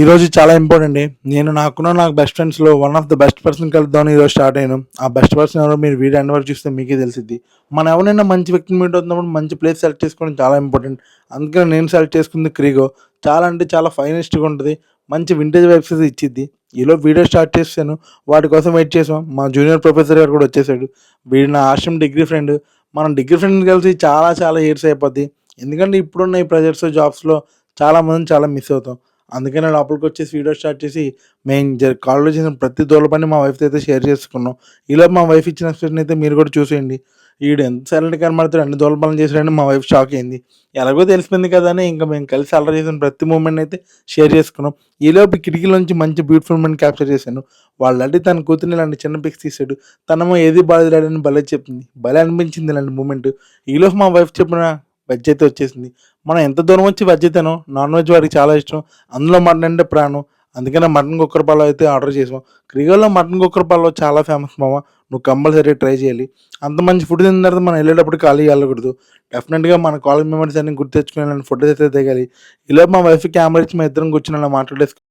ఈరోజు చాలా ఇంపార్టెంట్ అండి. నాకు బెస్ట్ ఫ్రెండ్స్‌లో one of the best person కలుద్దామని ఈరోజు స్టార్ట్ అయ్యాను. ఆ బెస్ట్ పర్సన్ ఎవరో మీరు వీడియో ఎండ్ వరకు చూస్తే మీకే తెలిసిద్ది. మనం ఎవరినైనా మంచి వ్యక్తిని మీట్ అవుతున్నప్పుడు మంచి ప్లేస్ సెలెక్ట్ చేసుకోవడం చాలా ఇంపార్టెంట్. అందుకని నేను సెలెక్ట్ చేసుకుంది క్రీగో. చాలా అంటే చాలా ఫైనెస్ట్‌గా ఉంటది. మంచి వింటేజ్ వైబ్స్ అయితే ఇచ్చిద్ది. ఈలోపు వీడియో స్టార్ట్ చేసేసాను. వాటి కోసం వెయిట్ చేసాం. మా జూనియర్ ప్రొఫెసర్ గారు కూడా వచ్చేసాడు. వీడు నా ఆశ్రమ్ డిగ్రీ ఫ్రెండ్. మనం డిగ్రీ ఫ్రెండ్ కలిసి చాలా చాలా ఇయర్స్ అయిపోద్ది. ఎందుకంటే ఇప్పుడున్న ఈ ప్రెజర్స్, జాబ్స్‌లో చాలా మందిని చాలా మిస్ అవుతాం. అందుకనే లోపలికొచ్చేసి వీడియో స్టార్ట్ చేసి మేము కాలేజ్‌లో చేసిన ప్రతి దూల పని మా వైఫ్‌తో అయితే షేర్ చేసుకున్నాం. ఈలోపు మా వైఫ్ ఇచ్చిన ఎక్స్‌ప్రెషన్ అయితే మీరు కూడా చూసేయండి. ఈడు ఎంత సైలెంట్‌గా కనపడతాడు, అన్ని దూల పనులు చేసాడని మా వైఫ్ షాక్ అయింది. ఎలాగో తెలిసిపోయింది కదా అని ఇంకా మేము కలిసి అల్లరి చేసిన ప్రతి మూమెంట్‌ని అయితే షేర్ చేసుకున్నాం. ఈలోపు కిటికీలోంచి మంచి బ్యూటిఫుల్ మూమెంట్ క్యాప్చర్ చేశాను. వాళ్ళ డాడీ తన కూతుర్ని ఇలాంటి చిన్న పిక్స్ తీసాడు. తనేమో ఏది బాలేదు డాడీ అని భలే చెప్పింది. భలే అనిపించింది ఇలాంటి మూమెంట్. ఈలోపు మా వైఫ్ చెప్పిన వెజ్ అయితే వచ్చేసింది. మనం ఎంత దూరం వచ్చి వెజ్ తినం. నాన్ వెజ్ వాడికి చాలా ఇష్టం. అందులో మటన్ అంటే ప్రాణం. అందుకనే మటన్ కుక్కర్ పలావ్ అయితే ఆర్డర్ చేసాం. క్రియోలో మటన్ కుక్కర్ పలావ్ చాలా ఫేమస్ మామ. నువ్వు కంపల్సరీ ట్రై చేయాలి. అంత మంచి ఫుడ్ తిన్న తర్వాత మనం వెళ్ళేటప్పుడు ఖాళీగా వెళ్ళకూడదు. డెఫినెట్‌గా మన కాలేజ్ మెమరీస్ అన్ని గుర్తు తెచ్చుకుని ఫోటోస్ అయితే దిగాలి. ఈలోపు మా వైఫ్ కెమెరా ఇచ్చి మా ఇద్దరం కూర్చొని అలా మాట్లాడేసుకున్నాం.